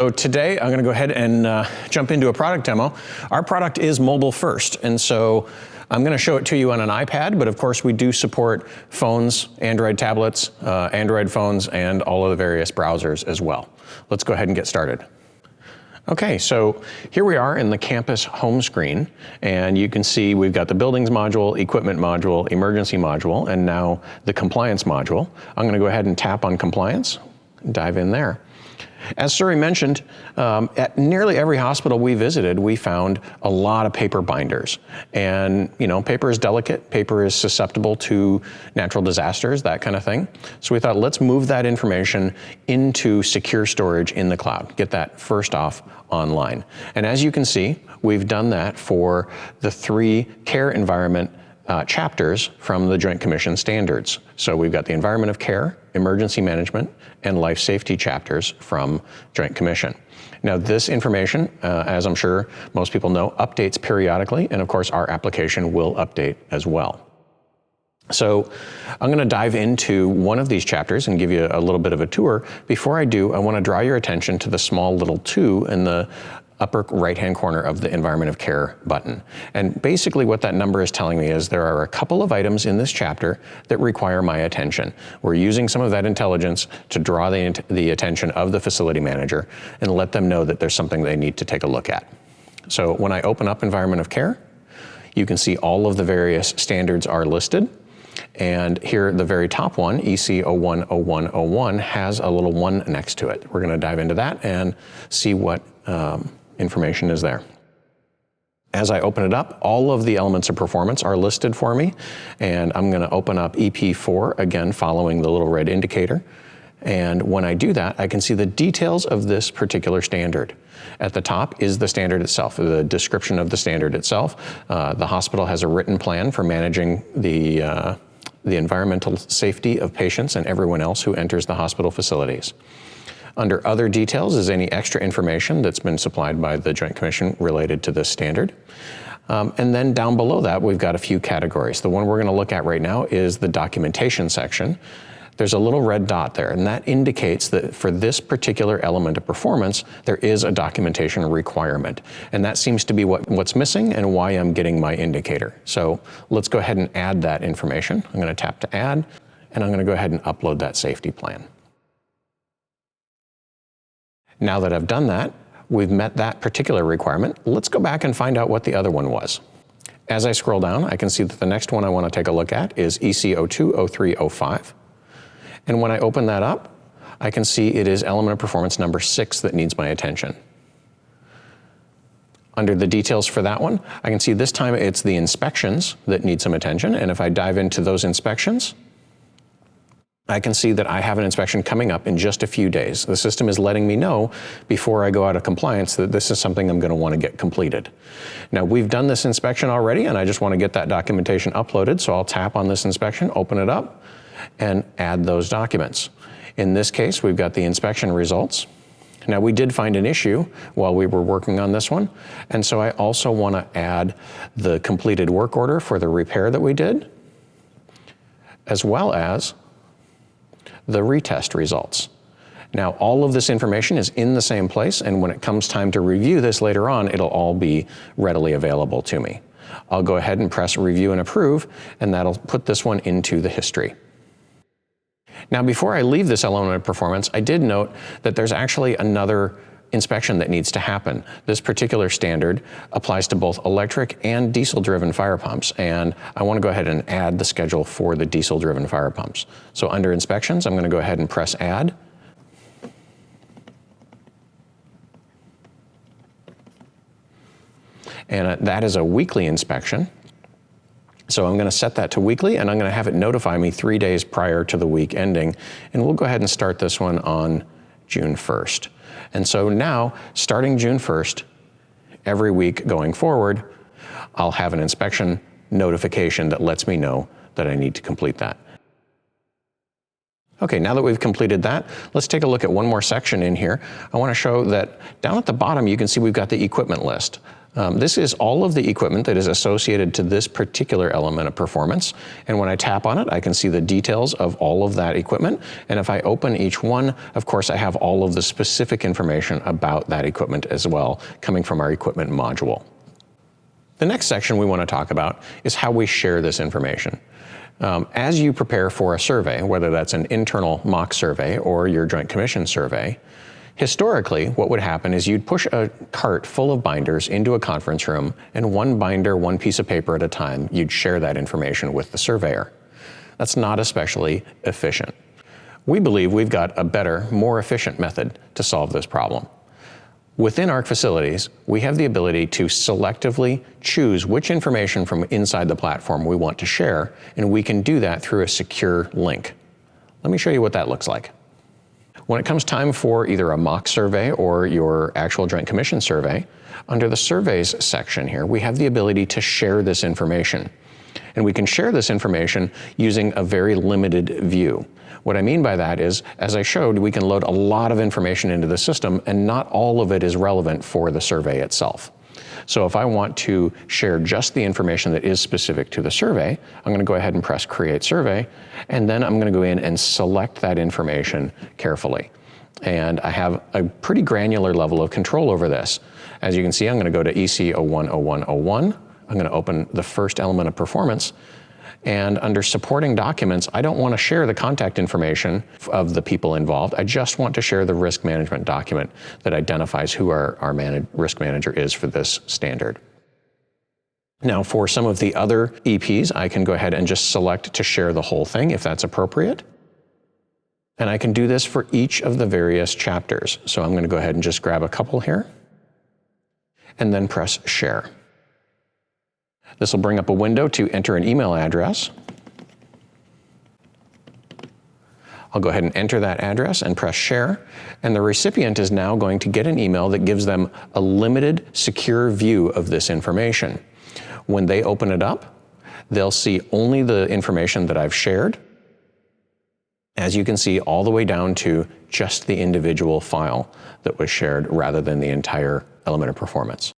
So today I'm going to go ahead and jump into a product demo. Our product is mobile first, and so I'm going to show it to you on an iPad, but of course we do support phones, Android tablets, Android phones, and all of the various browsers as well. Let's go ahead and get started. Okay, so here we are in the campus home screen, and you can see we've got the buildings module, equipment module, emergency module, and now the compliance module. I'm going to go ahead and tap on compliance and dive in there. As Suri mentioned, at nearly every hospital we visited, we found a lot of paper binders. And, you know, paper is delicate, paper is susceptible to natural disasters, that kind of thing. So we thought, let's move that information into secure storage in the cloud, get that first off online. And as you can see, we've done that for the 3 care environment chapters from the Joint Commission standards. So we've got the environment of care, emergency management, and life safety chapters from Joint Commission. Now this information, as I'm sure most people know, updates periodically, and of course our application will update as well. So I'm going to dive into one of these chapters and give you a little bit of a tour. Before I do, I want to draw your attention to the small little 2 in the upper right-hand corner of the environment of care button. And basically what that number is telling me is there are a couple of items in this chapter that require my attention. We're using some of that intelligence to draw the attention of the facility manager and let them know that there's something they need to take a look at. So when I open up environment of care, you can see all of the various standards are listed. And here, the very top one, EC 010101, has a little 1 next to it. We're going to dive into that and see what information is there. As I open it up, all of the elements of performance are listed for me, and I'm going to open up EP4, again following the little red indicator. And when I do that, I can see the details of this particular standard. At the top is the standard itself, the description of the standard itself. The hospital has a written plan for managing the environmental safety of patients and everyone else who enters the hospital facilities. Under other details is any extra information that's been supplied by the Joint Commission related to this standard. And then down below that, we've got a few categories. The one we're going to look at right now is the documentation section. There's a little red dot there, and that indicates that for this particular element of performance, there is a documentation requirement. And that seems to be what's missing and why I'm getting my indicator. So let's go ahead and add that information. I'm going to tap to add, and I'm going to go ahead and upload that safety plan. Now that I've done that, we've met that particular requirement. Let's go back and find out what the other one was. As I scroll down, I can see that the next one I want to take a look at is EC 020305. And when I open that up, I can see it is element of performance number 6 that needs my attention. Under the details for that one, I can see this time it's the inspections that need some attention. And if I dive into those inspections, I can see that I have an inspection coming up in just a few days. The system is letting me know before I go out of compliance that this is something I'm going to want to get completed. Now we've done this inspection already, and I just want to get that documentation uploaded, so I'll tap on this inspection, open it up, and add those documents. In this case, we've got the inspection results. Now we did find an issue while we were working on this one, and so I also want to add the completed work order for the repair that we did, as well as the retest results. Now all of this information is in the same place, and when it comes time to review this later on, it'll all be readily available to me. I'll go ahead and press review and approve, and that'll put this one into the history. Now before I leave this element of performance, I did note that there's actually another inspection that needs to happen. This particular standard applies to both electric and diesel-driven fire pumps, and I want to go ahead and add the schedule for the diesel-driven fire pumps. So under inspections, I'm going to go ahead and press add. And that is a weekly inspection. So I'm going to set that to weekly, and I'm going to have it notify me 3 days prior to the week ending, and we'll go ahead and start this one on June 1st. And so now, starting June 1st, every week going forward, I'll have an inspection notification that lets me know that I need to complete that. Okay, now that we've completed that, let's take a look at one more section in here. I want to show that down at the bottom, you can see we've got the equipment list. This is all of the equipment that is associated to this particular element of performance. And when I tap on it, I can see the details of all of that equipment. And if I open each one, of course, I have all of the specific information about that equipment as well, coming from our equipment module. The next section we want to talk about is how we share this information. As you prepare for a survey, whether that's an internal mock survey or your Joint Commission survey, historically, what would happen is you'd push a cart full of binders into a conference room, and one binder, one piece of paper at a time, you'd share that information with the surveyor. That's not especially efficient. We believe we've got a better, more efficient method to solve this problem. Within ARC facilities, we have the ability to selectively choose which information from inside the platform we want to share, and we can do that through a secure link. Let me show you what that looks like. When it comes time for either a mock survey or your actual Joint Commission survey, under the Surveys section here, we have the ability to share this information. And we can share this information using a very limited view. What I mean by that is, as I showed, we can load a lot of information into the system, and not all of it is relevant for the survey itself. So if I want to share just the information that is specific to the survey, I'm going to go ahead and press Create Survey, and then I'm going to go in and select that information carefully. And I have a pretty granular level of control over this. As you can see, I'm going to go to EC 010101. I'm going to open the first element of performance. And under supporting documents, I don't want to share the contact information of the people involved. I just want to share the risk management document that identifies who our risk manager is for this standard. Now, for some of the other EPs, I can go ahead and just select to share the whole thing if that's appropriate. And I can do this for each of the various chapters. So I'm going to go ahead and just grab a couple here and then press Share. This will bring up a window to enter an email address. I'll go ahead and enter that address and press Share, and the recipient is now going to get an email that gives them a limited, secure view of this information. When they open it up, they'll see only the information that I've shared, as you can see, all the way down to just the individual file that was shared rather than the entire element of performance.